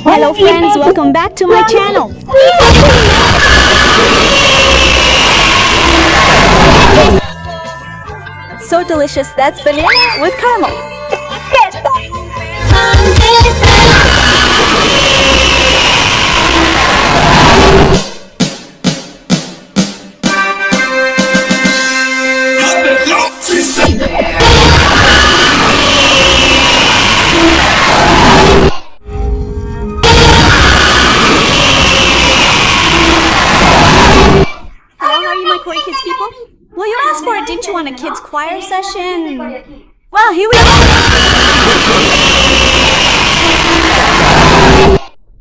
Hello friends, welcome back to my channel. So delicious, that's banana with caramel. Hello, how are you my Koi Kids people? Well, you asked for it, didn't you, on a kids choir session? Well, here we go.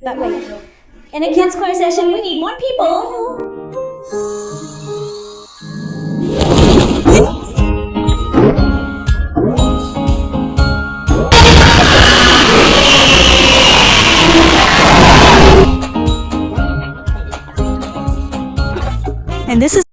But wait, in a kids choir session, we need more people. And this is